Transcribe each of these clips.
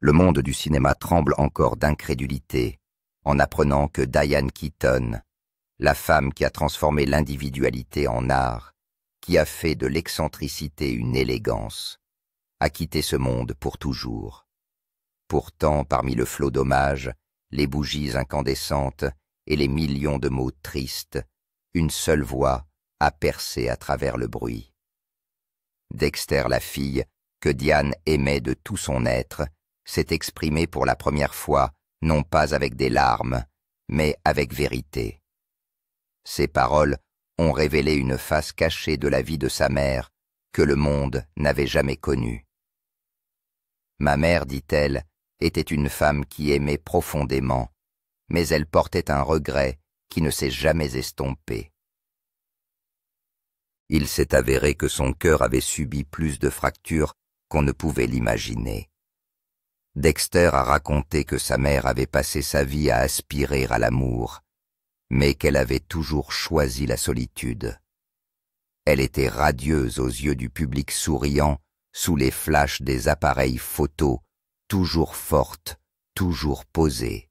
Le monde du cinéma tremble encore d'incrédulité en apprenant que Diane Keaton, la femme qui a transformé l'individualité en art, qui a fait de l'excentricité une élégance, a quitté ce monde pour toujours. Pourtant, parmi le flot d'hommages, les bougies incandescentes et les millions de mots tristes, une seule voix a percé à travers le bruit. Dexter, la fille, que Diane aimait de tout son être, s'est exprimée pour la première fois, non pas avec des larmes, mais avec vérité. Ses paroles ont révélé une face cachée de la vie de sa mère que le monde n'avait jamais connue. Ma mère, dit-elle, était une femme qui aimait profondément, mais elle portait un regret qui ne s'est jamais estompé. Il s'est avéré que son cœur avait subi plus de fractures qu'on ne pouvait l'imaginer. Dexter a raconté que sa mère avait passé sa vie à aspirer à l'amour, mais qu'elle avait toujours choisi la solitude. Elle était radieuse aux yeux du public souriant, sous les flashs des appareils photos, toujours forte, toujours posée.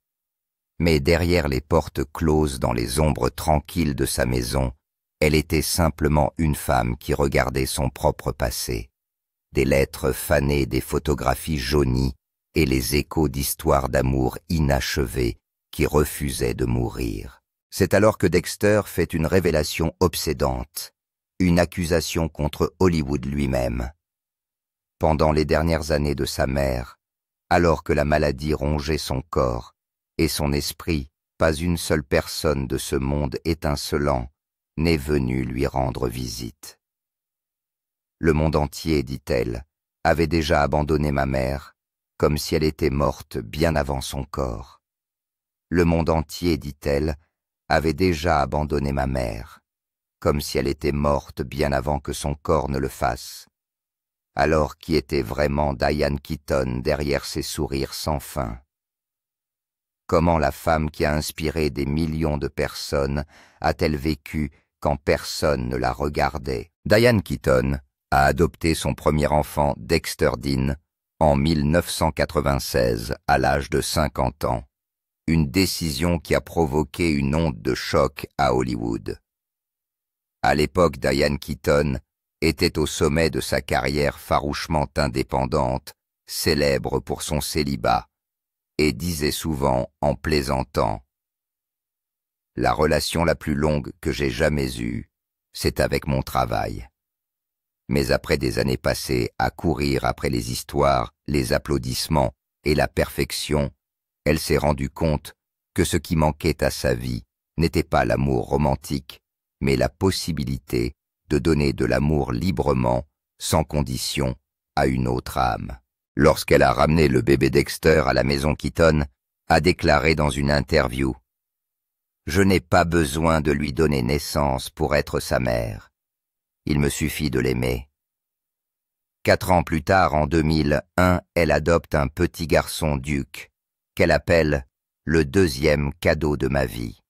Mais derrière les portes closes dans les ombres tranquilles de sa maison, elle était simplement une femme qui regardait son propre passé. Des lettres fanées, des photographies jaunies et les échos d'histoires d'amour inachevées qui refusaient de mourir. C'est alors que Dexter fait une révélation obsédante, une accusation contre Hollywood lui-même. Pendant les dernières années de sa mère, alors que la maladie rongeait son corps et son esprit, pas une seule personne de ce monde étincelant n'est venue lui rendre visite. Le monde entier, dit-elle, avait déjà abandonné ma mère, comme si elle était morte bien avant son corps. Le monde entier, dit-elle, avait déjà abandonné ma mère, comme si elle était morte bien avant que son corps ne le fasse. Alors qui était vraiment Diane Keaton derrière ses sourires sans fin? Comment la femme qui a inspiré des millions de personnes a-t-elle vécu quand personne ne la regardait? Diane Keaton a adopté son premier enfant, Dexter Dean, en 1996, à l'âge de 50 ans. Une décision qui a provoqué une onde de choc à Hollywood. À l'époque, Diane Keaton était au sommet de sa carrière farouchement indépendante, célèbre pour son célibat, et disait souvent en plaisantant « La relation la plus longue que j'ai jamais eue, c'est avec mon travail. » Mais après des années passées à courir après les histoires, les applaudissements et la perfection, elle s'est rendue compte que ce qui manquait à sa vie n'était pas l'amour romantique, mais la possibilité de donner de l'amour librement, sans condition, à une autre âme. Lorsqu'elle a ramené le bébé Dexter à la maison Keaton, a déclaré dans une interview « Je n'ai pas besoin de lui donner naissance pour être sa mère. Il me suffit de l'aimer. » 4 ans plus tard, en 2001, elle adopte un petit garçon Duke, qu'elle appelle « le deuxième cadeau de ma vie ».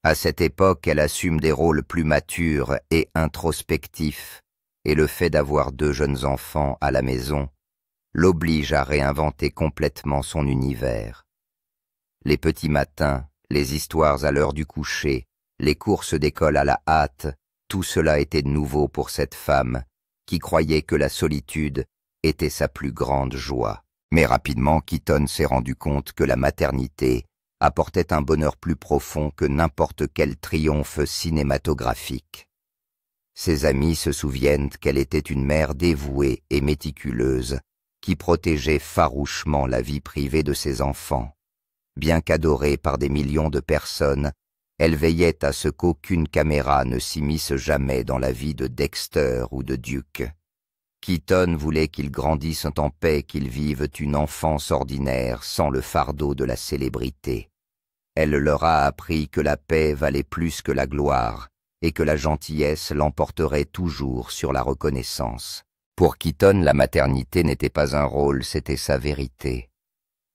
À cette époque, elle assume des rôles plus matures et introspectifs, et le fait d'avoir 2 jeunes enfants à la maison l'oblige à réinventer complètement son univers. Les petits matins, les histoires à l'heure du coucher, les courses d'école à la hâte, tout cela était nouveau pour cette femme qui croyait que la solitude était sa plus grande joie. Mais rapidement, Keaton s'est rendu compte que la maternité apportait un bonheur plus profond que n'importe quel triomphe cinématographique. Ses amis se souviennent qu'elle était une mère dévouée et méticuleuse qui protégeait farouchement la vie privée de ses enfants. Bien qu'adorée par des millions de personnes, elle veillait à ce qu'aucune caméra ne s'immisce jamais dans la vie de Dexter ou de Duke. Keaton voulait qu'ils grandissent en paix, qu'ils vivent une enfance ordinaire sans le fardeau de la célébrité. Elle leur a appris que la paix valait plus que la gloire et que la gentillesse l'emporterait toujours sur la reconnaissance. Pour Keaton, la maternité n'était pas un rôle, c'était sa vérité.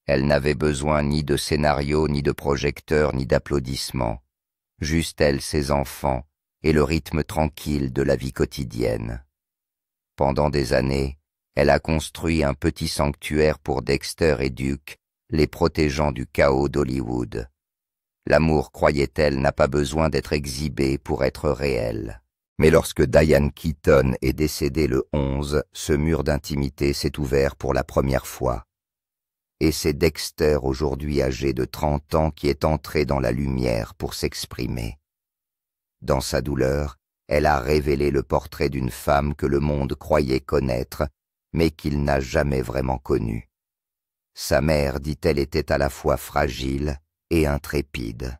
Elle n'avait besoin ni de scénario, ni de projecteur, ni d'applaudissements. Juste elle, ses enfants, et le rythme tranquille de la vie quotidienne. Pendant des années, Elle a construit un petit sanctuaire pour Dexter et Duke, les protégeant du chaos d'Hollywood. L'amour, croyait-elle, n'a pas besoin d'être exhibé pour être réel. Mais lorsque Diane Keaton est décédée le 11, ce mur d'intimité s'est ouvert pour la première fois. Et c'est Dexter, aujourd'hui âgé de 30 ans, qui est entré dans la lumière pour s'exprimer. Dans sa douleur, elle a révélé le portrait d'une femme que le monde croyait connaître, mais qu'il n'a jamais vraiment connue. Sa mère, dit-elle, était à la fois fragile et intrépide.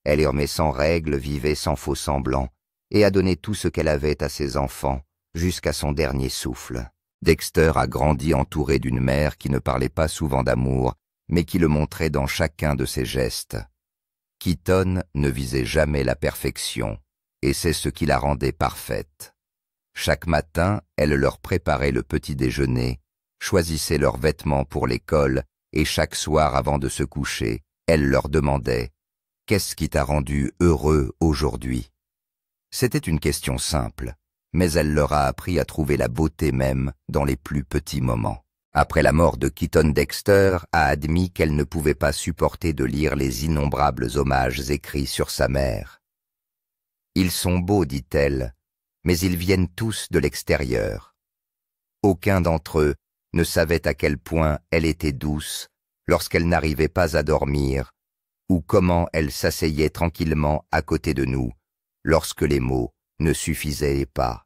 Elle ermait sans règles, vivait sans faux semblants, et a donné tout ce qu'elle avait à ses enfants, jusqu'à son dernier souffle. Dexter a grandi entouré d'une mère qui ne parlait pas souvent d'amour, mais qui le montrait dans chacun de ses gestes. Keaton ne visait jamais la perfection, et c'est ce qui la rendait parfaite. Chaque matin, elle leur préparait le petit déjeuner, choisissait leurs vêtements pour l'école, et chaque soir avant de se coucher, elle leur demandait « Qu'est-ce qui t'a rendu heureux aujourd'hui ?» C'était une question simple, mais elle leur a appris à trouver la beauté même dans les plus petits moments. Après la mort de Keaton, Dexter a admis qu'elle ne pouvait pas supporter de lire les innombrables hommages écrits sur sa mère. « Ils sont beaux, dit-elle, mais ils viennent tous de l'extérieur. Aucun d'entre eux ne savait à quel point elle était douce lorsqu'elle n'arrivait pas à dormir, ou comment elle s'asseyait tranquillement à côté de nous lorsque les mots ne suffisaient pas. »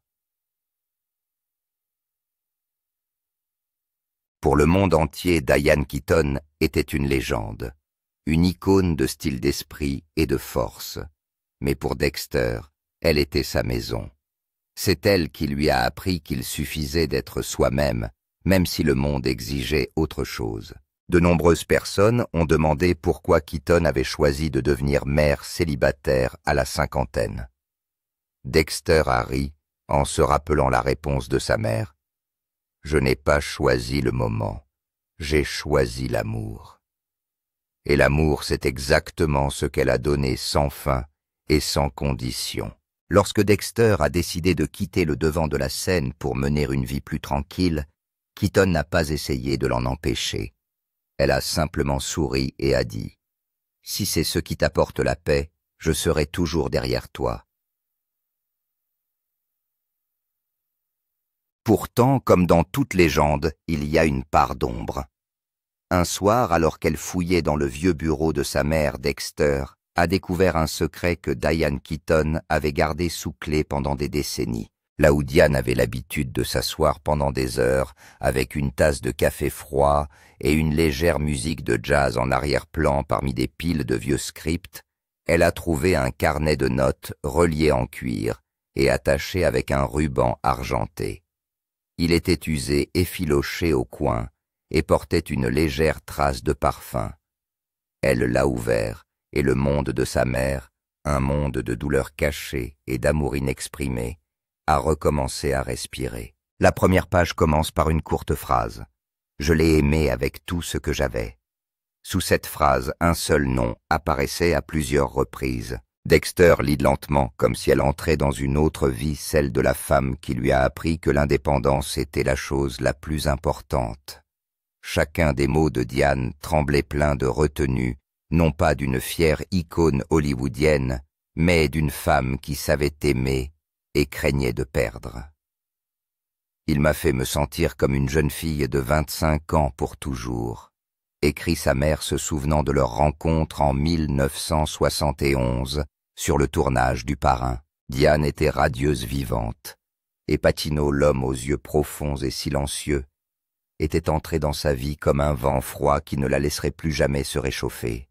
Pour le monde entier, Diane Keaton était une légende, une icône de style d'esprit et de force. Mais pour Dexter, elle était sa maison. C'est elle qui lui a appris qu'il suffisait d'être soi-même, même si le monde exigeait autre chose. De nombreuses personnes ont demandé pourquoi Keaton avait choisi de devenir mère célibataire à la cinquantaine. Dexter a ri en se rappelant la réponse de sa mère. « Je n'ai pas choisi le moment, j'ai choisi l'amour. » Et l'amour, c'est exactement ce qu'elle a donné sans fin et sans condition. Lorsque Dexter a décidé de quitter le devant de la scène pour mener une vie plus tranquille, Keaton n'a pas essayé de l'en empêcher. Elle a simplement souri et a dit « Si c'est ce qui t'apporte la paix, je serai toujours derrière toi. » Pourtant, comme dans toute légende, il y a une part d'ombre. Un soir, alors qu'elle fouillait dans le vieux bureau de sa mère, Dexter a découvert un secret que Diane Keaton avait gardé sous clé pendant des décennies. Là où Diane avait l'habitude de s'asseoir pendant des heures, avec une tasse de café froid et une légère musique de jazz en arrière-plan parmi des piles de vieux scripts, elle a trouvé un carnet de notes relié en cuir et attaché avec un ruban argenté. Il était usé, effiloché au coin, et portait une légère trace de parfum. Elle l'a ouvert, et le monde de sa mère, un monde de douleur cachée et d'amour inexprimé, a recommencé à respirer. La première page commence par une courte phrase. « Je l'ai aimé avec tout ce que j'avais. » Sous cette phrase, un seul nom apparaissait à plusieurs reprises. Dexter lit lentement, comme si elle entrait dans une autre vie, celle de la femme qui lui a appris que l'indépendance était la chose la plus importante. Chacun des mots de Diane tremblait plein de retenue, non pas d'une fière icône hollywoodienne, mais d'une femme qui savait aimer et craignait de perdre. « Il m'a fait me sentir comme une jeune fille de 25 ans pour toujours », écrit sa mère se souvenant de leur rencontre en 1971 sur le tournage du Parrain. Diane était radieuse vivante, et Pacino, l'homme aux yeux profonds et silencieux, était entré dans sa vie comme un vent froid qui ne la laisserait plus jamais se réchauffer.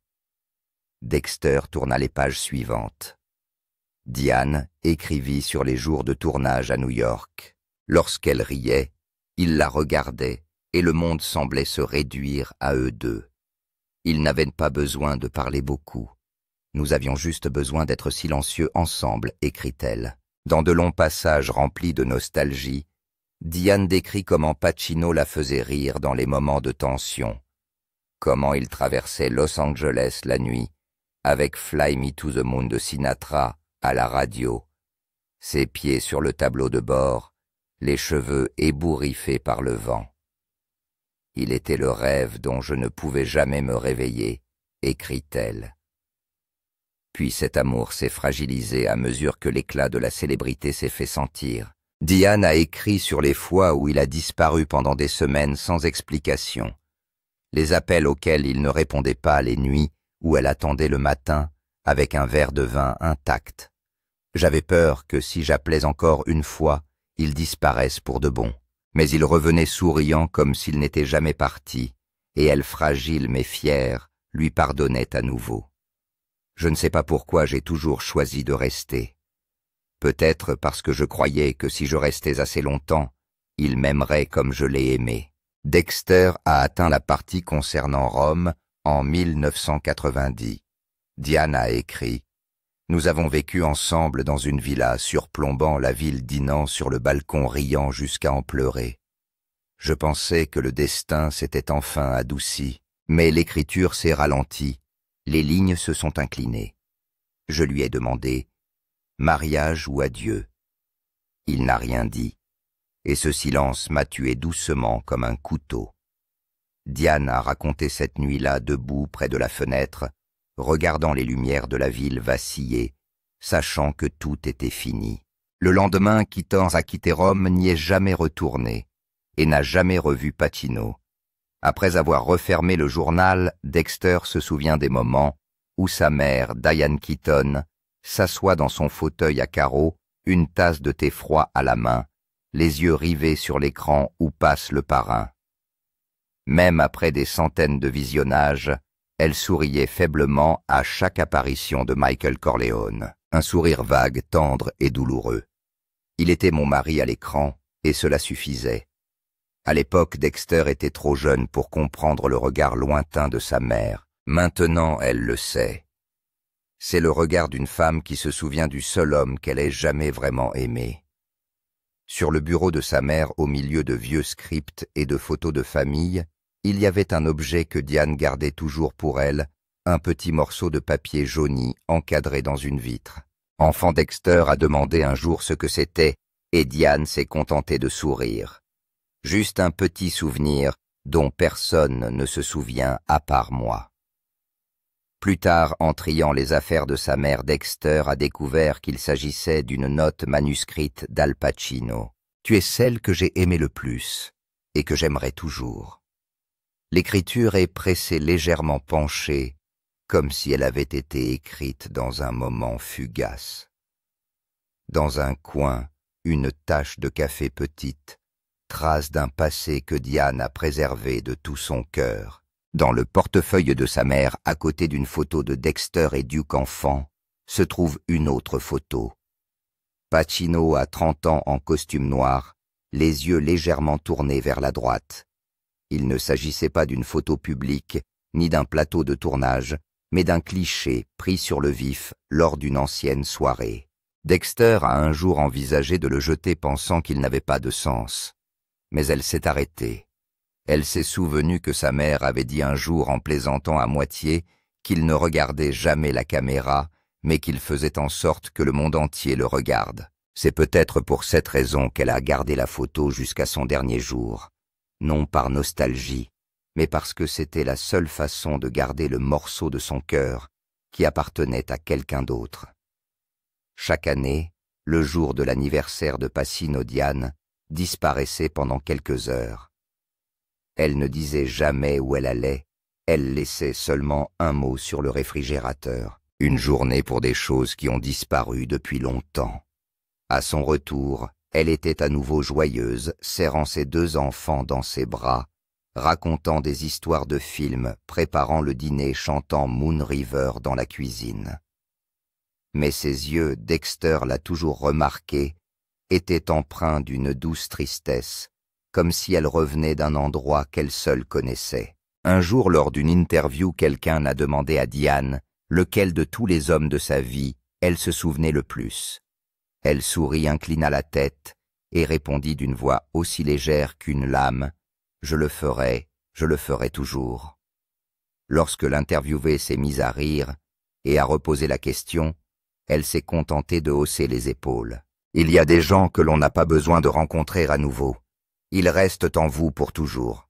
Dexter tourna les pages suivantes. Diane écrivit sur les jours de tournage à New York. Lorsqu'elle riait, il la regardait et le monde semblait se réduire à eux deux. Ils n'avaient pas besoin de parler beaucoup. Nous avions juste besoin d'être silencieux ensemble, écrit-elle. Dans de longs passages remplis de nostalgie, Diane décrit comment Pacino la faisait rire dans les moments de tension, comment il traversait Los Angeles la nuit, avec Fly Me to the Moon de Sinatra à la radio, ses pieds sur le tableau de bord, les cheveux ébouriffés par le vent. Il était le rêve dont je ne pouvais jamais me réveiller, écrit-elle. Puis cet amour s'est fragilisé à mesure que l'éclat de la célébrité s'est fait sentir. Diane a écrit sur les fois où il a disparu pendant des semaines sans explication, les appels auxquels il ne répondait pas les nuits où elle attendait le matin avec un verre de vin intact. J'avais peur que si j'appelais encore une fois, il disparaisse pour de bon. Mais il revenait souriant comme s'il n'était jamais parti, et elle, fragile mais fière, lui pardonnait à nouveau. Je ne sais pas pourquoi j'ai toujours choisi de rester. Peut-être parce que je croyais que si je restais assez longtemps, il m'aimerait comme je l'ai aimé. Dexter a atteint la partie concernant Rome en 1990. Diane a écrit « Nous avons vécu ensemble dans une villa surplombant la ville dînant sur le balcon riant jusqu'à en pleurer. Je pensais que le destin s'était enfin adouci, mais l'écriture s'est ralentie, les lignes se sont inclinées. Je lui ai demandé « Mariage ou adieu ?» Il n'a rien dit, et ce silence m'a tué doucement comme un couteau. Diane a raconté cette nuit-là debout près de la fenêtre, regardant les lumières de la ville vaciller, sachant que tout était fini. Le lendemain, quittant à quitter Rome, n'y est jamais retourné, et n'a jamais revu Pacino. Après avoir refermé le journal, Dexter se souvient des moments où sa mère, Diane Keaton, s'assoit dans son fauteuil à carreaux, une tasse de thé froid à la main, les yeux rivés sur l'écran où passe le parrain. Même après des centaines de visionnages, elle souriait faiblement à chaque apparition de Michael Corleone, un sourire vague, tendre et douloureux. Il était mon mari à l'écran, et cela suffisait. À l'époque, Dexter était trop jeune pour comprendre le regard lointain de sa mère. Maintenant, elle le sait. C'est le regard d'une femme qui se souvient du seul homme qu'elle ait jamais vraiment aimé. Sur le bureau de sa mère, au milieu de vieux scripts et de photos de famille, il y avait un objet que Diane gardait toujours pour elle, un petit morceau de papier jauni encadré dans une vitre. Enfant, Dexter a demandé un jour ce que c'était, et Diane s'est contentée de sourire. Juste un petit souvenir dont personne ne se souvient à part moi. Plus tard, en triant les affaires de sa mère, Dexter a découvert qu'il s'agissait d'une note manuscrite d'Al Pacino. « Tu es celle que j'ai aimée le plus et que j'aimerai toujours. » L'écriture est pressée légèrement penchée, comme si elle avait été écrite dans un moment fugace. Dans un coin, une tache de café petite, trace d'un passé que Diane a préservé de tout son cœur. Dans le portefeuille de sa mère, à côté d'une photo de Dexter et Duke enfant, se trouve une autre photo. Pacino a 30 ans en costume noir, les yeux légèrement tournés vers la droite. Il ne s'agissait pas d'une photo publique, ni d'un plateau de tournage, mais d'un cliché pris sur le vif lors d'une ancienne soirée. Dexter a un jour envisagé de le jeter pensant qu'il n'avait pas de sens. Mais elle s'est arrêtée. Elle s'est souvenue que sa mère avait dit un jour en plaisantant à moitié qu'il ne regardait jamais la caméra, mais qu'il faisait en sorte que le monde entier le regarde. C'est peut-être pour cette raison qu'elle a gardé la photo jusqu'à son dernier jour. Non par nostalgie, mais parce que c'était la seule façon de garder le morceau de son cœur qui appartenait à quelqu'un d'autre. Chaque année, le jour de l'anniversaire de Pacino, Diane disparaissait pendant quelques heures. Elle ne disait jamais où elle allait, elle laissait seulement un mot sur le réfrigérateur. Une journée pour des choses qui ont disparu depuis longtemps. À son retour, elle était à nouveau joyeuse, serrant ses 2 enfants dans ses bras, racontant des histoires de films, préparant le dîner, chantant Moon River dans la cuisine. Mais ses yeux, Dexter l'a toujours remarqué, étaient empreints d'une douce tristesse, comme si elle revenait d'un endroit qu'elle seule connaissait. Un jour, lors d'une interview, quelqu'un a demandé à Diane lequel de tous les hommes de sa vie elle se souvenait le plus. Elle sourit, inclina la tête et répondit d'une voix aussi légère qu'une lame « Je le ferai toujours ». Lorsque l'interviewée s'est mise à rire et à reposer la question, elle s'est contentée de hausser les épaules. Il y a des gens que l'on n'a pas besoin de rencontrer à nouveau. Ils restent en vous pour toujours.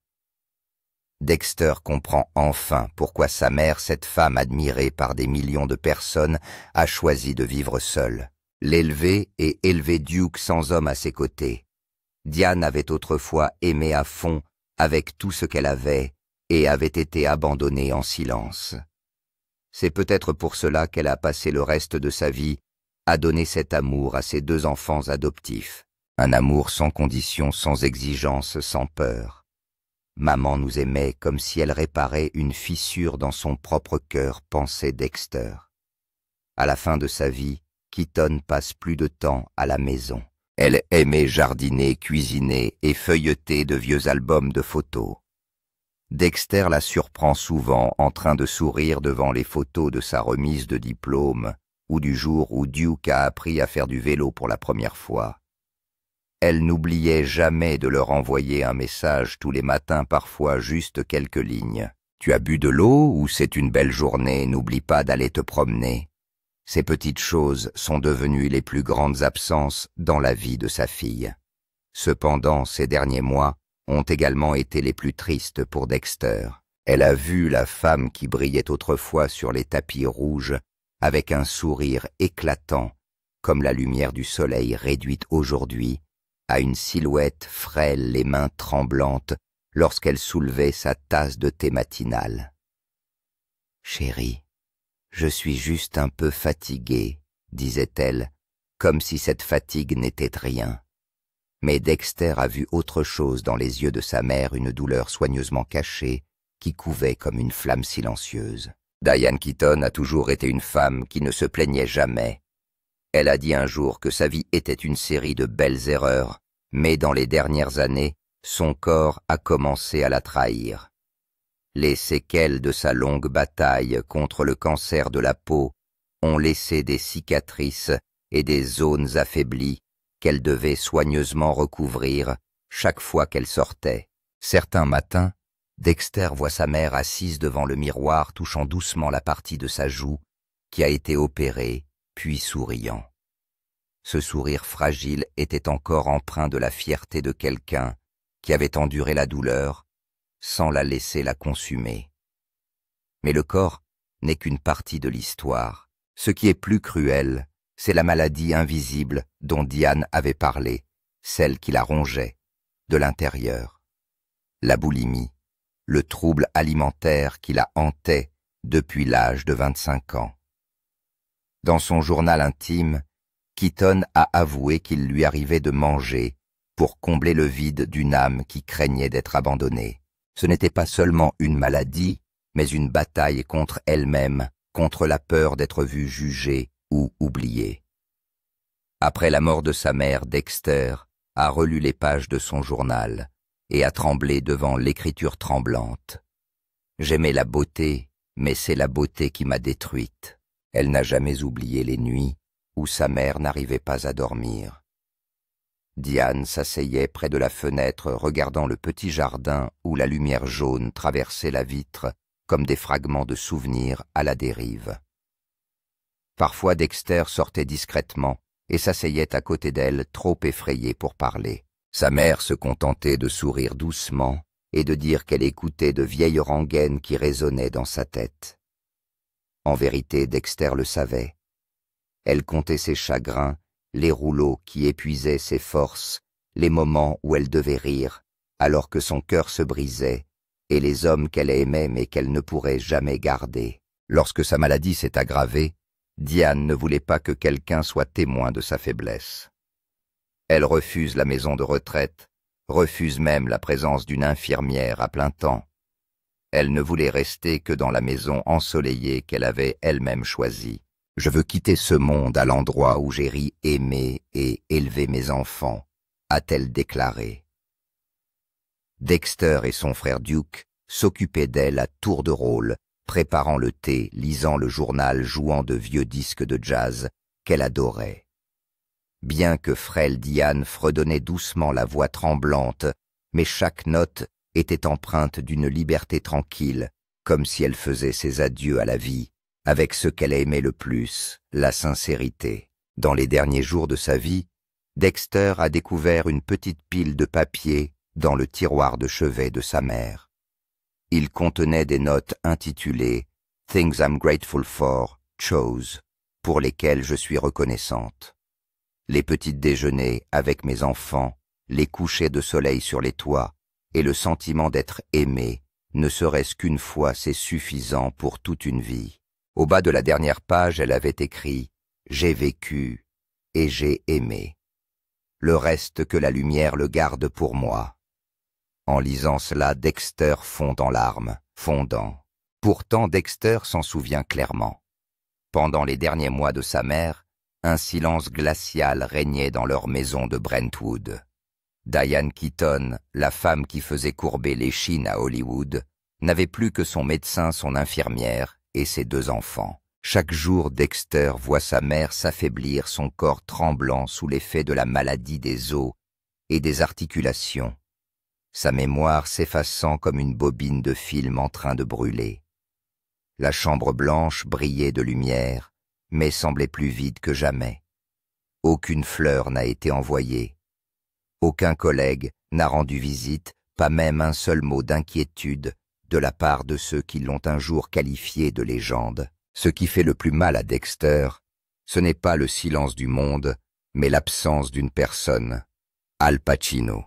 Dexter comprend enfin pourquoi sa mère, cette femme admirée par des millions de personnes, a choisi de vivre seule. L'élever et élever Duke sans homme à ses côtés. Diane avait autrefois aimé à fond avec tout ce qu'elle avait et avait été abandonnée en silence. C'est peut-être pour cela qu'elle a passé le reste de sa vie à donner cet amour à ses 2 enfants adoptifs. Un amour sans condition, sans exigence, sans peur. Maman nous aimait comme si elle réparait une fissure dans son propre cœur, pensait Dexter. À la fin de sa vie, Keaton passe plus de temps à la maison. Elle aimait jardiner, cuisiner et feuilleter de vieux albums de photos. Dexter la surprend souvent en train de sourire devant les photos de sa remise de diplôme ou du jour où Duke a appris à faire du vélo pour la première fois. Elle n'oubliait jamais de leur envoyer un message tous les matins, parfois juste quelques lignes. « Tu as bu de l'eau ou c'est une belle journée, n'oublie pas d'aller te promener. » Ces petites choses sont devenues les plus grandes absences dans la vie de sa fille. Cependant, ces derniers mois ont également été les plus tristes pour Dexter. Elle a vu la femme qui brillait autrefois sur les tapis rouges avec un sourire éclatant, comme la lumière du soleil réduite aujourd'hui à une silhouette frêle, les mains tremblantes, lorsqu'elle soulevait sa tasse de thé matinal. « Chérie, je suis juste un peu fatiguée, » disait-elle, comme si cette fatigue n'était rien. Mais Dexter a vu autre chose dans les yeux de sa mère, une douleur soigneusement cachée qui couvait comme une flamme silencieuse. Diane Keaton a toujours été une femme qui ne se plaignait jamais. Elle a dit un jour que sa vie était une série de belles erreurs, mais dans les dernières années, son corps a commencé à la trahir. Les séquelles de sa longue bataille contre le cancer de la peau ont laissé des cicatrices et des zones affaiblies qu'elle devait soigneusement recouvrir chaque fois qu'elle sortait. Certains matins, Dexter voit sa mère assise devant le miroir touchant doucement la partie de sa joue qui a été opérée, puis souriant. Ce sourire fragile était encore empreint de la fierté de quelqu'un qui avait enduré la douleur sans la laisser la consumer. Mais le corps n'est qu'une partie de l'histoire. Ce qui est plus cruel, c'est la maladie invisible dont Diane avait parlé, celle qui la rongeait, de l'intérieur. La boulimie, le trouble alimentaire qui la hantait depuis l'âge de 25 ans. Dans son journal intime, Keaton a avoué qu'il lui arrivait de manger pour combler le vide d'une âme qui craignait d'être abandonnée. Ce n'était pas seulement une maladie, mais une bataille contre elle-même, contre la peur d'être vue jugée ou oubliée. Après la mort de sa mère, Dexter a relu les pages de son journal et a tremblé devant l'écriture tremblante. « J'aimais la beauté, mais c'est la beauté qui m'a détruite. » Elle n'a jamais oublié les nuits où sa mère n'arrivait pas à dormir. Diane s'asseyait près de la fenêtre regardant le petit jardin où la lumière jaune traversait la vitre comme des fragments de souvenirs à la dérive. Parfois Dexter sortait discrètement et s'asseyait à côté d'elle, trop effrayé pour parler. Sa mère se contentait de sourire doucement et de dire qu'elle écoutait de vieilles rengaines qui résonnaient dans sa tête. En vérité, Dexter le savait. Elle comptait ses chagrins, les rouleaux qui épuisaient ses forces, les moments où elle devait rire, alors que son cœur se brisait, et les hommes qu'elle aimait mais qu'elle ne pourrait jamais garder. Lorsque sa maladie s'est aggravée, Diane ne voulait pas que quelqu'un soit témoin de sa faiblesse. Elle refuse la maison de retraite, refuse même la présence d'une infirmière à plein temps. Elle ne voulait rester que dans la maison ensoleillée qu'elle avait elle-même choisie. « Je veux quitter ce monde à l'endroit où j'ai ri, aimé et élevé mes enfants », a-t-elle déclaré. Dexter et son frère Duke s'occupaient d'elle à tour de rôle, préparant le thé, lisant le journal, jouant de vieux disques de jazz qu'elle adorait. Bien que frêle, Diane fredonnait doucement la voix tremblante, mais chaque note était empreinte d'une liberté tranquille, comme si elle faisait ses adieux à la vie, avec ce qu'elle aimait le plus, la sincérité. Dans les derniers jours de sa vie, Dexter a découvert une petite pile de papier dans le tiroir de chevet de sa mère. Il contenait des notes intitulées « Things I'm grateful for, chose », pour lesquelles je suis reconnaissante. Les petits déjeuners avec mes enfants, les couchers de soleil sur les toits et le sentiment d'être aimé, ne serait-ce qu'une fois, c'est suffisant pour toute une vie. Au bas de la dernière page, elle avait écrit « J'ai vécu et j'ai aimé. Le reste que la lumière le garde pour moi. » En lisant cela, Dexter fond en larmes, fondant. Pourtant, Dexter s'en souvient clairement. Pendant les derniers mois de sa mère, un silence glacial régnait dans leur maison de Brentwood. Diane Keaton, la femme qui faisait courber l'échine à Hollywood, n'avait plus que son médecin, son infirmière et ses 2 enfants. Chaque jour, Dexter voit sa mère s'affaiblir, son corps tremblant sous l'effet de la maladie des os et des articulations, sa mémoire s'effaçant comme une bobine de film en train de brûler. La chambre blanche brillait de lumière, mais semblait plus vide que jamais. Aucune fleur n'a été envoyée. Aucun collègue n'a rendu visite, pas même un seul mot d'inquiétude de la part de ceux qui l'ont un jour qualifié de légende. Ce qui fait le plus mal à Dexter, ce n'est pas le silence du monde, mais l'absence d'une personne, Al Pacino.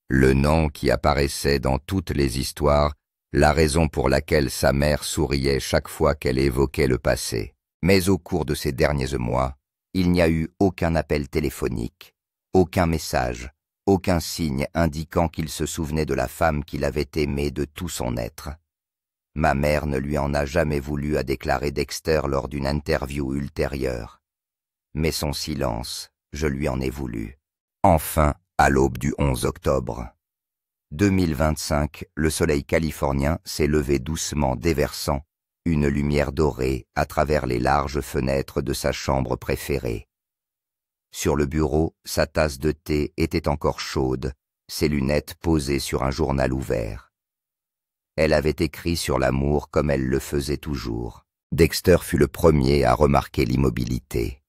Le nom qui apparaissait dans toutes les histoires, la raison pour laquelle sa mère souriait chaque fois qu'elle évoquait le passé. Mais au cours de ces derniers mois, il n'y a eu aucun appel téléphonique, aucun message, aucun signe indiquant qu'il se souvenait de la femme qu'il avait aimée de tout son être. Ma mère ne lui en a jamais voulu, a déclaré Dexter lors d'une interview ultérieure. Mais son silence, je lui en ai voulu. Enfin, à l'aube du 11 octobre 2025, le soleil californien s'est levé doucement, déversant une lumière dorée à travers les larges fenêtres de sa chambre préférée. Sur le bureau, sa tasse de thé était encore chaude, ses lunettes posées sur un journal ouvert. Elle avait écrit sur l'amour comme elle le faisait toujours. Dexter fut le premier à remarquer l'immobilité.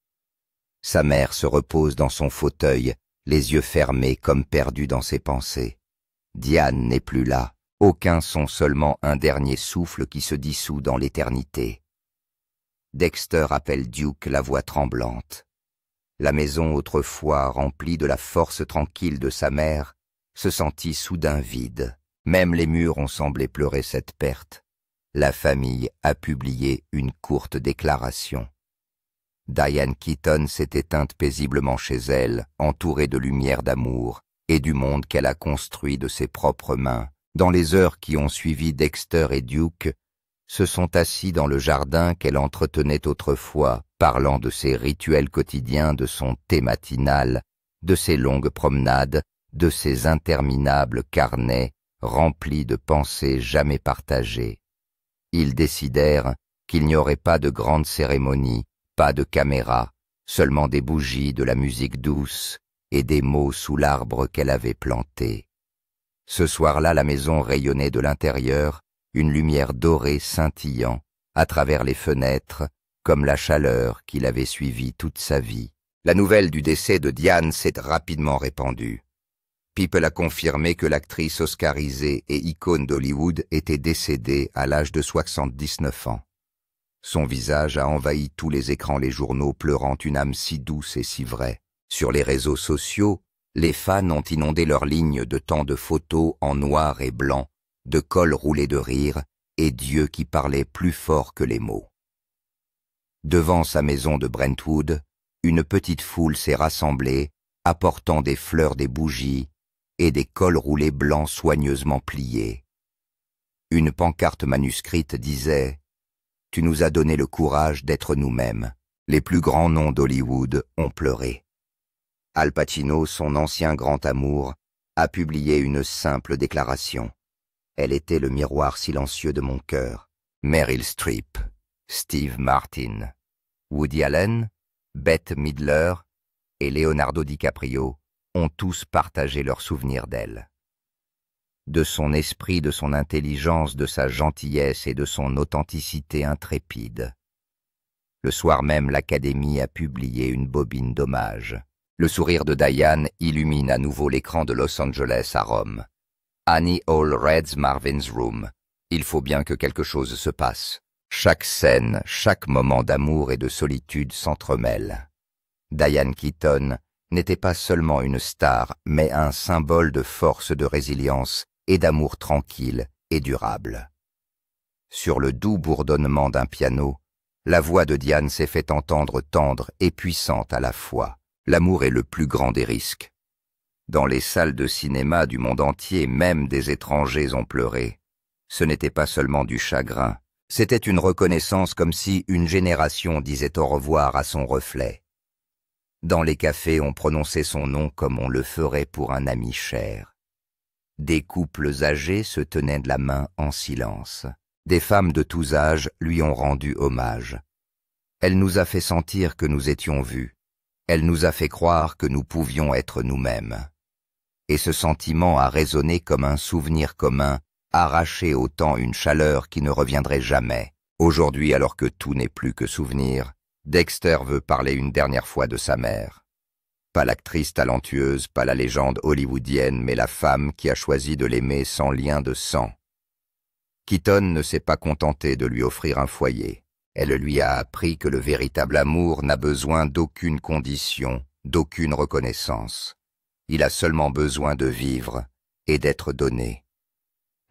Sa mère se repose dans son fauteuil, les yeux fermés comme perdue dans ses pensées. Diane n'est plus là, aucun son, seulement un dernier souffle qui se dissout dans l'éternité. Dexter appelle Duke, la voix tremblante. La maison, autrefois remplie de la force tranquille de sa mère, se sentit soudain vide. Même les murs ont semblé pleurer cette perte. La famille a publié une courte déclaration. Diane Keaton s'est éteinte paisiblement chez elle, entourée de lumière d'amour et du monde qu'elle a construit de ses propres mains. Dans les heures qui ont suivi, Dexter et Duke se sont assis dans le jardin qu'elle entretenait autrefois, parlant de ses rituels quotidiens, de son thé matinal, de ses longues promenades, de ses interminables carnets remplis de pensées jamais partagées. Ils décidèrent qu'il n'y aurait pas de grande cérémonie, pas de caméra, seulement des bougies, de la musique douce et des mots sous l'arbre qu'elle avait planté. Ce soir-là, la maison rayonnait de l'intérieur, une lumière dorée scintillant à travers les fenêtres, comme la chaleur qu'il avait suivie toute sa vie. La nouvelle du décès de Diane s'est rapidement répandue. People a confirmé que l'actrice oscarisée et icône d'Hollywood était décédée à l'âge de 79 ans. Son visage a envahi tous les écrans, les journaux, pleurant une âme si douce et si vraie. Sur les réseaux sociaux, les fans ont inondé leurs lignes de tant de photos en noir et blanc, de cols roulés de rire et d'yeux qui parlaient plus fort que les mots. Devant sa maison de Brentwood, une petite foule s'est rassemblée, apportant des fleurs, des bougies et des cols roulés blancs soigneusement pliés. Une pancarte manuscrite disait « Tu nous as donné le courage d'être nous-mêmes. » Les plus grands noms d'Hollywood ont pleuré. Al Pacino, son ancien grand amour, a publié une simple déclaration. Elle était le miroir silencieux de mon cœur. Meryl Streep, Steve Martin, Woody Allen, Bette Midler et Leonardo DiCaprio ont tous partagé leurs souvenirs d'elle. De son esprit, de son intelligence, de sa gentillesse et de son authenticité intrépide. Le soir même, l'Académie a publié une bobine d'hommage. Le sourire de Diane illumine à nouveau l'écran de Los Angeles à Rome. Annie Hall Red's Marvin's Room. Il faut bien que quelque chose se passe. Chaque scène, chaque moment d'amour et de solitude s'entremêlent. Diane Keaton n'était pas seulement une star, mais un symbole de force, de résilience et d'amour tranquille et durable. Sur le doux bourdonnement d'un piano, la voix de Diane s'est fait entendre tendre et puissante à la fois. L'amour est le plus grand des risques. Dans les salles de cinéma du monde entier, même des étrangers ont pleuré. Ce n'était pas seulement du chagrin, c'était une reconnaissance comme si une génération disait au revoir à son reflet. Dans les cafés, on prononçait son nom comme on le ferait pour un ami cher. Des couples âgés se tenaient de la main en silence. Des femmes de tous âges lui ont rendu hommage. Elle nous a fait sentir que nous étions vus. Elle nous a fait croire que nous pouvions être nous-mêmes. Et ce sentiment a résonné comme un souvenir commun, arraché au temps une chaleur qui ne reviendrait jamais. Aujourd'hui, alors que tout n'est plus que souvenir, Dexter veut parler une dernière fois de sa mère. Pas l'actrice talentueuse, pas la légende hollywoodienne, mais la femme qui a choisi de l'aimer sans lien de sang. Keaton ne s'est pas contenté de lui offrir un foyer. Elle lui a appris que le véritable amour n'a besoin d'aucune condition, d'aucune reconnaissance. Il a seulement besoin de vivre et d'être donné.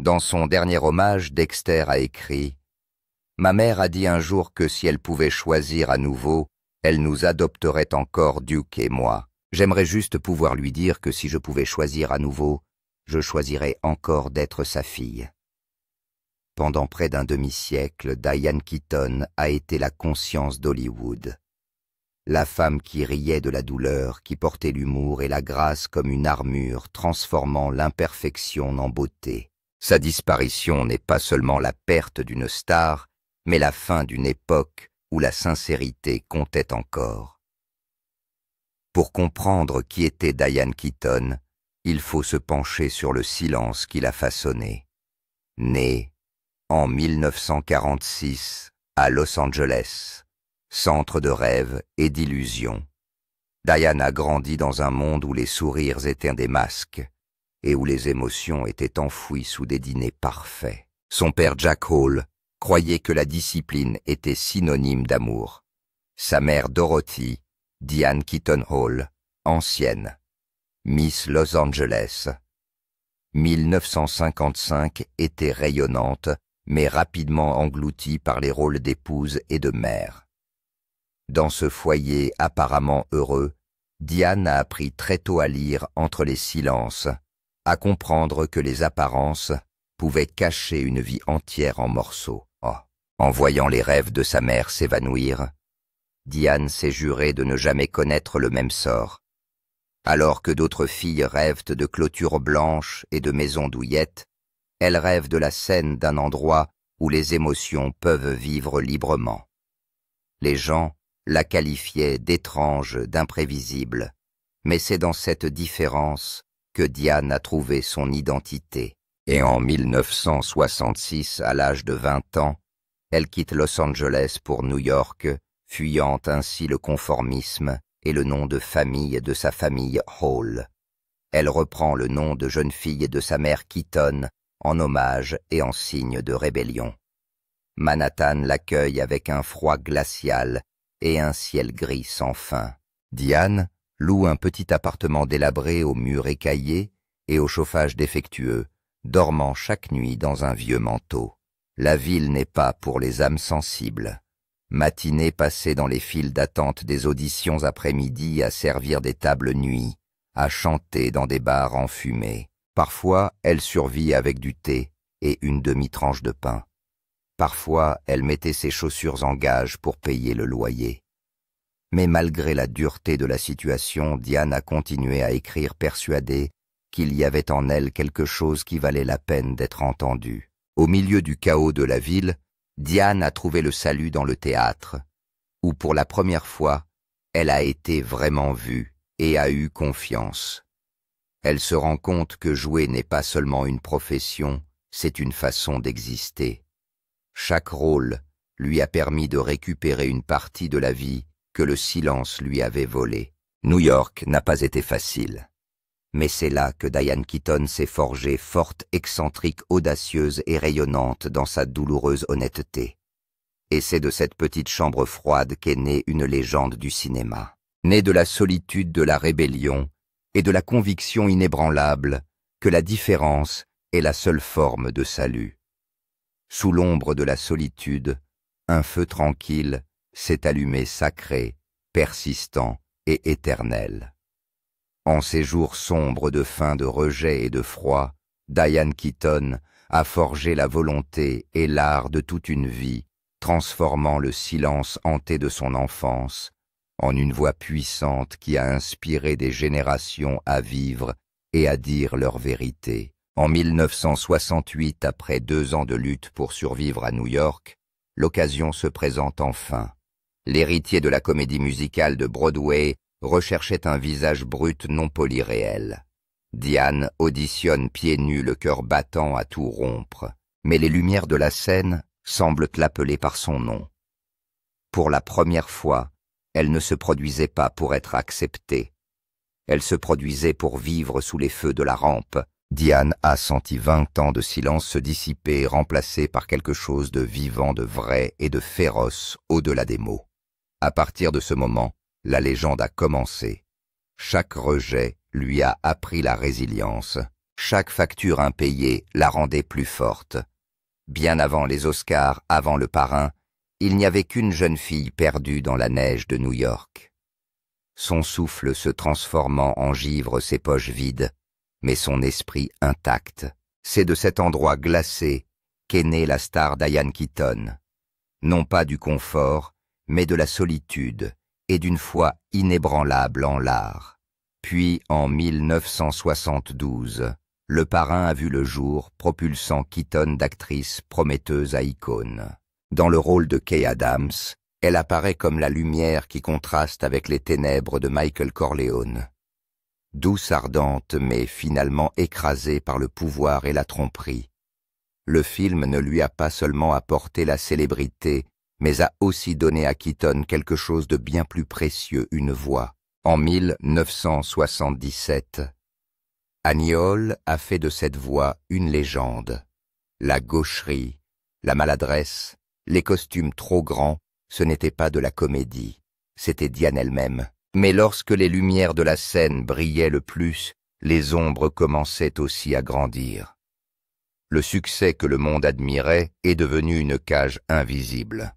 Dans son dernier hommage, Dexter a écrit « Ma mère a dit un jour que si elle pouvait choisir à nouveau, elle nous adopterait encore, Duke et moi. J'aimerais juste pouvoir lui dire que si je pouvais choisir à nouveau, je choisirais encore d'être sa fille. » Pendant près d'un demi-siècle, Diane Keaton a été la conscience d'Hollywood. La femme qui riait de la douleur, qui portait l'humour et la grâce comme une armure, transformant l'imperfection en beauté. Sa disparition n'est pas seulement la perte d'une star, mais la fin d'une époque où la sincérité comptait encore. Pour comprendre qui était Diane Keaton, il faut se pencher sur le silence qui l'a façonné. Née en 1946 à Los Angeles, centre de rêve et d'illusions, Diane a grandi dans un monde où les sourires étaient des masques et où les émotions étaient enfouies sous des dîners parfaits. Son père Jack Hall croyait que la discipline était synonyme d'amour. Sa mère Dorothy, Diane Keaton Hall, ancienne, Miss Los Angeles. 1955 était rayonnante, mais rapidement engloutie par les rôles d'épouse et de mère. Dans ce foyer apparemment heureux, Diane a appris très tôt à lire entre les silences, à comprendre que les apparences pouvaient cacher une vie entière en morceaux. Oh. En voyant les rêves de sa mère s'évanouir, Diane s'est jurée de ne jamais connaître le même sort. Alors que d'autres filles rêvent de clôtures blanches et de maisons douillettes, elle rêve de la scène d'un endroit où les émotions peuvent vivre librement. Les gens la qualifiaient d'étrange, d'imprévisible, mais c'est dans cette différence que Diane a trouvé son identité. Et en 1966, à l'âge de 20 ans, elle quitte Los Angeles pour New York, fuyant ainsi le conformisme et le nom de famille de sa famille Hall. Elle reprend le nom de jeune fille de sa mère Keaton, en hommage et en signe de rébellion. Manhattan l'accueille avec un froid glacial et un ciel gris sans fin. Diane loue un petit appartement délabré aux murs écaillés et au chauffage défectueux, dormant chaque nuit dans un vieux manteau. La ville n'est pas pour les âmes sensibles. Matinée passée dans les files d'attente des auditions après-midi à servir des tables nuit, à chanter dans des bars enfumés. Parfois, elle survit avec du thé et une demi-tranche de pain. Parfois, elle mettait ses chaussures en gage pour payer le loyer. Mais malgré la dureté de la situation, Diane a continué à écrire persuadée qu'il y avait en elle quelque chose qui valait la peine d'être entendu. Au milieu du chaos de la ville, Diane a trouvé le salut dans le théâtre, où pour la première fois, elle a été vraiment vue et a eu confiance. Elle se rend compte que jouer n'est pas seulement une profession, c'est une façon d'exister. Chaque rôle lui a permis de récupérer une partie de la vie que le silence lui avait volée. New York n'a pas été facile. Mais c'est là que Diane Keaton s'est forgée forte, excentrique, audacieuse et rayonnante dans sa douloureuse honnêteté. Et c'est de cette petite chambre froide qu'est née une légende du cinéma. Née de la solitude de la rébellion et de la conviction inébranlable que la différence est la seule forme de salut. Sous l'ombre de la solitude, un feu tranquille s'est allumé sacré, persistant et éternel. En ces jours sombres de faim, de rejet et de froid, Diane Keaton a forgé la volonté et l'art de toute une vie, transformant le silence hanté de son enfance en une voix puissante qui a inspiré des générations à vivre et à dire leur vérité. En 1968, après 2 ans de lutte pour survivre à New York, l'occasion se présente enfin. L'héritier de la comédie musicale de Broadway recherchait un visage brut non poli réel. Diane auditionne pieds nus, le cœur battant à tout rompre, mais les lumières de la scène semblent l'appeler par son nom. Pour la première fois, elle ne se produisait pas pour être acceptée. Elle se produisait pour vivre sous les feux de la rampe. Diane a senti 20 ans de silence se dissiper, remplacés par quelque chose de vivant, de vrai et de féroce au-delà des mots. À partir de ce moment, la légende a commencé. Chaque rejet lui a appris la résilience. Chaque facture impayée la rendait plus forte. Bien avant les Oscars, avant Le Parrain, il n'y avait qu'une jeune fille perdue dans la neige de New York. Son souffle se transformant en givre, ses poches vides, mais son esprit intact. C'est de cet endroit glacé qu'est née la star Diane Keaton. Non pas du confort, mais de la solitude et d'une foi inébranlable en l'art. Puis, en 1972, Le Parrain a vu le jour, propulsant Keaton d'actrice prometteuse à icône. Dans le rôle de Kay Adams, elle apparaît comme la lumière qui contraste avec les ténèbres de Michael Corleone. Douce ardente, mais finalement écrasée par le pouvoir et la tromperie. Le film ne lui a pas seulement apporté la célébrité, mais a aussi donné à Keaton quelque chose de bien plus précieux, une voix. En 1977, Annie Hall a fait de cette voix une légende. La gaucherie, la maladresse, les costumes trop grands, ce n'était pas de la comédie, c'était Diane elle-même. Mais lorsque les lumières de la scène brillaient le plus, les ombres commençaient aussi à grandir. Le succès que le monde admirait est devenu une cage invisible.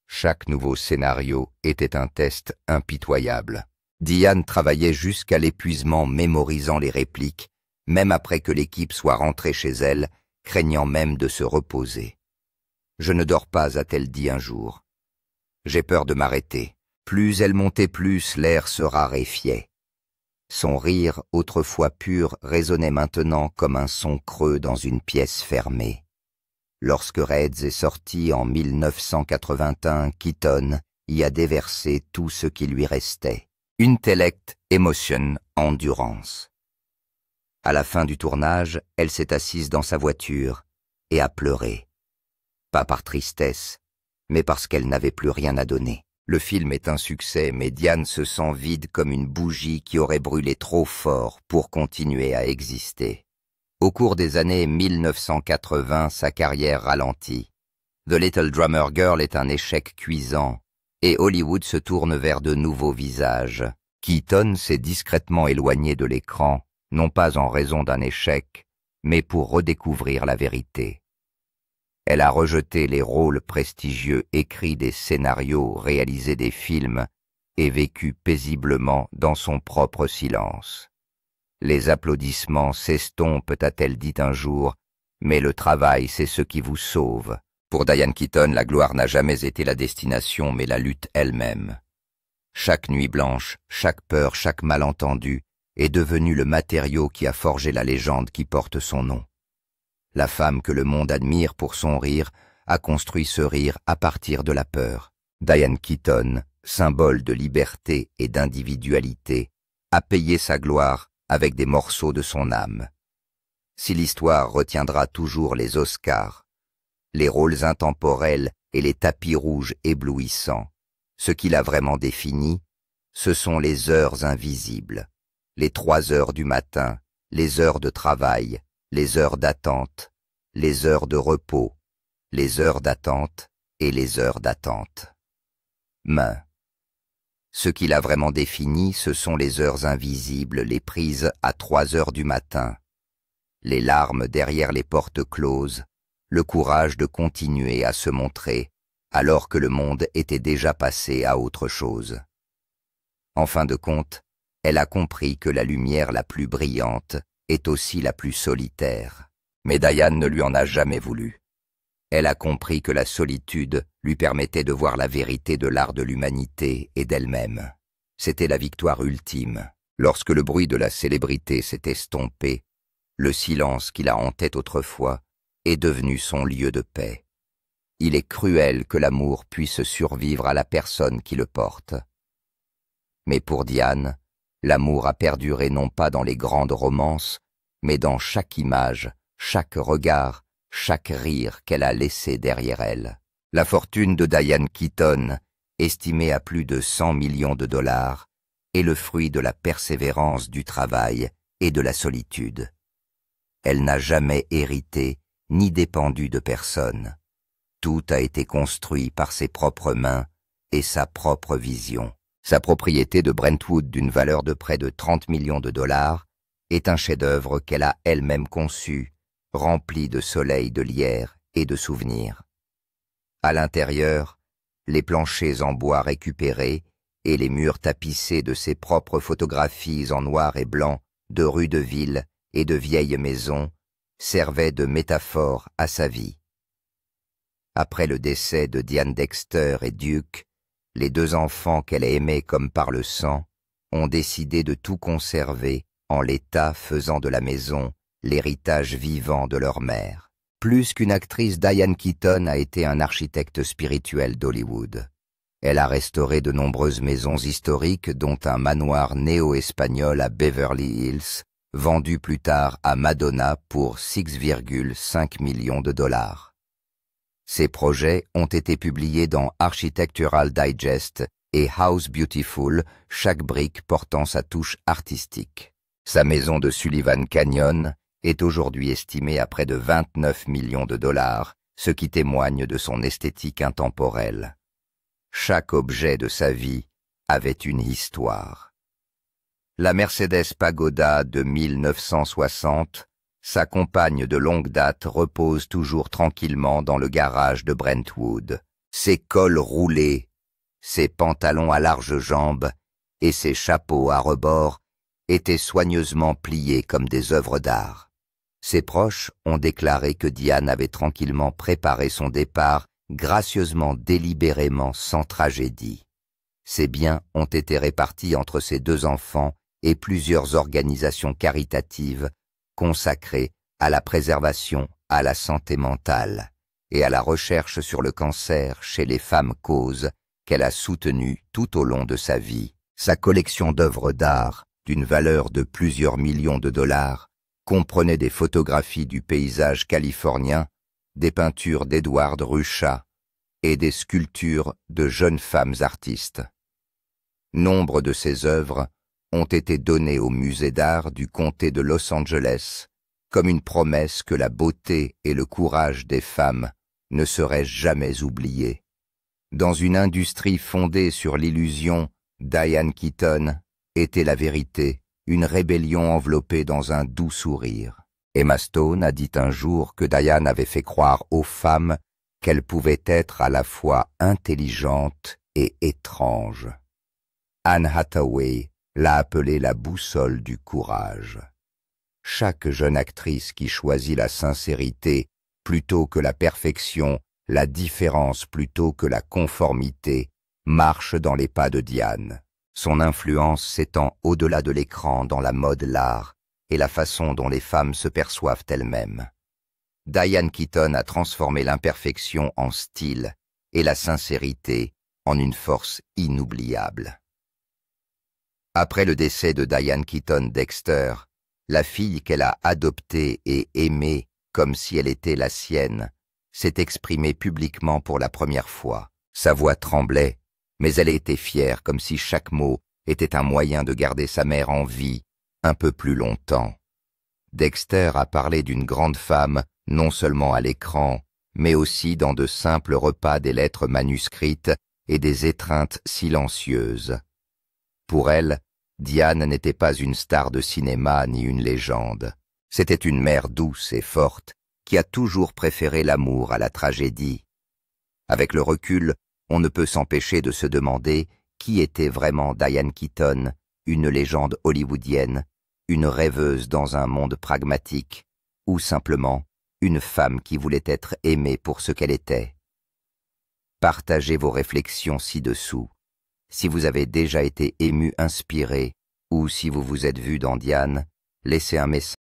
Chaque nouveau scénario était un test impitoyable. Diane travaillait jusqu'à l'épuisement, mémorisant les répliques, même après que l'équipe soit rentrée chez elle, craignant même de se reposer. « Je ne dors pas », a-t-elle dit un jour. « J'ai peur de m'arrêter. Plus elle montait, plus l'air se raréfiait. » Son rire, autrefois pur, résonnait maintenant comme un son creux dans une pièce fermée. Lorsque Reds est sorti en 1981, Keaton y a déversé tout ce qui lui restait. Intellect, émotion, endurance. À la fin du tournage, elle s'est assise dans sa voiture et a pleuré. Pas par tristesse, mais parce qu'elle n'avait plus rien à donner. Le film est un succès, mais Diane se sent vide comme une bougie qui aurait brûlé trop fort pour continuer à exister. Au cours des années 1980, sa carrière ralentit. The Little Drummer Girl est un échec cuisant, et Hollywood se tourne vers de nouveaux visages. Keaton s'est discrètement éloigné de l'écran, non pas en raison d'un échec, mais pour redécouvrir la vérité. Elle a rejeté les rôles prestigieux, écrit des scénarios, réalisé des films et vécu paisiblement dans son propre silence. Les applaudissements s'estompent, a-t-elle dit un jour, mais le travail, c'est ce qui vous sauve. Pour Diane Keaton, la gloire n'a jamais été la destination, mais la lutte elle-même. Chaque nuit blanche, chaque peur, chaque malentendu est devenu le matériau qui a forgé la légende qui porte son nom. La femme que le monde admire pour son rire a construit ce rire à partir de la peur. Diane Keaton, symbole de liberté et d'individualité, a payé sa gloire avec des morceaux de son âme. Si l'histoire retiendra toujours les Oscars, les rôles intemporels et les tapis rouges éblouissants, ce qui l'a vraiment défini, ce sont les heures invisibles, les 3 heures du matin, les heures de travail, les heures d'attente, les heures de repos, les heures d'attente et les heures d'attente. Mais ce qu'il a vraiment défini, ce sont les heures invisibles, les prises à 3 heures du matin, les larmes derrière les portes closes, le courage de continuer à se montrer, alors que le monde était déjà passé à autre chose. En fin de compte, elle a compris que la lumière la plus brillante est aussi la plus solitaire. Mais Diane ne lui en a jamais voulu. Elle a compris que la solitude lui permettait de voir la vérité de l'art de l'humanité et d'elle-même. C'était la victoire ultime. Lorsque le bruit de la célébrité s'est estompé, le silence qui la hantait autrefois est devenu son lieu de paix. Il est cruel que l'amour puisse survivre à la personne qui le porte. Mais pour Diane, l'amour a perduré non pas dans les grandes romances, mais dans chaque image, chaque regard, chaque rire qu'elle a laissé derrière elle. La fortune de Diane Keaton, estimée à plus de 100 millions de dollars, est le fruit de la persévérance du travail et de la solitude. Elle n'a jamais hérité ni dépendu de personne. Tout a été construit par ses propres mains et sa propre vision. Sa propriété de Brentwood d'une valeur de près de 30 millions de dollars est un chef-d'œuvre qu'elle a elle-même conçu, rempli de soleil, de lierre et de souvenirs. À l'intérieur, les planchers en bois récupérés et les murs tapissés de ses propres photographies en noir et blanc de rues de ville et de vieilles maisons servaient de métaphore à sa vie. Après le décès de Diane Dexter et Duke, les 2 enfants qu'elle aimait comme par le sang ont décidé de tout conserver en l'état, faisant de la maison l'héritage vivant de leur mère. Plus qu'une actrice, Diane Keaton a été un architecte spirituel d'Hollywood. Elle a restauré de nombreuses maisons historiques, dont un manoir néo-espagnol à Beverly Hills, vendu plus tard à Madonna pour 6,5 millions de dollars. Ces projets ont été publiés dans Architectural Digest et House Beautiful, chaque brique portant sa touche artistique. Sa maison de Sullivan Canyon est aujourd'hui estimée à près de 29 millions de dollars, ce qui témoigne de son esthétique intemporelle. Chaque objet de sa vie avait une histoire. La Mercedes Pagoda de 1960, sa compagne de longue date, repose toujours tranquillement dans le garage de Brentwood. Ses cols roulés, ses pantalons à larges jambes et ses chapeaux à rebord étaient soigneusement pliés comme des œuvres d'art. Ses proches ont déclaré que Diane avait tranquillement préparé son départ, gracieusement, délibérément, sans tragédie. Ses biens ont été répartis entre ses 2 enfants et plusieurs organisations caritatives consacrées à la préservation, à la santé mentale et à la recherche sur le cancer chez les femmes causes qu'elle a soutenues tout au long de sa vie. Sa collection d'œuvres d'art, d'une valeur de plusieurs millions de dollars, comprenait des photographies du paysage californien, des peintures d'Edward Ruscha et des sculptures de jeunes femmes artistes. Nombre de ces œuvres ont été données au musée d'art du comté de Los Angeles comme une promesse que la beauté et le courage des femmes ne seraient jamais oubliés. Dans une industrie fondée sur l'illusion, Diane Keaton était la vérité, une rébellion enveloppée dans un doux sourire. Emma Stone a dit un jour que Diane avait fait croire aux femmes qu'elle pouvait être à la fois intelligente et étrange. Anne Hathaway l'a appelée la boussole du courage. Chaque jeune actrice qui choisit la sincérité plutôt que la perfection, la différence plutôt que la conformité, marche dans les pas de Diane. Son influence s'étend au-delà de l'écran dans la mode, l'art et la façon dont les femmes se perçoivent elles-mêmes. Diane Keaton a transformé l'imperfection en style et la sincérité en une force inoubliable. Après le décès de Diane Keaton Dexter, la fille qu'elle a adoptée et aimée comme si elle était la sienne s'est exprimée publiquement pour la première fois. Sa voix tremblait, mais elle était fière comme si chaque mot était un moyen de garder sa mère en vie un peu plus longtemps. Dexter a parlé d'une grande femme non seulement à l'écran, mais aussi dans de simples repas des lettres manuscrites et des étreintes silencieuses. Pour elle, Diane n'était pas une star de cinéma ni une légende. C'était une mère douce et forte qui a toujours préféré l'amour à la tragédie. Avec le recul, on ne peut s'empêcher de se demander qui était vraiment Diane Keaton, une légende hollywoodienne, une rêveuse dans un monde pragmatique, ou simplement une femme qui voulait être aimée pour ce qu'elle était. Partagez vos réflexions ci-dessous. Si vous avez déjà été ému, inspiré, ou si vous vous êtes vu dans Diane, laissez un message.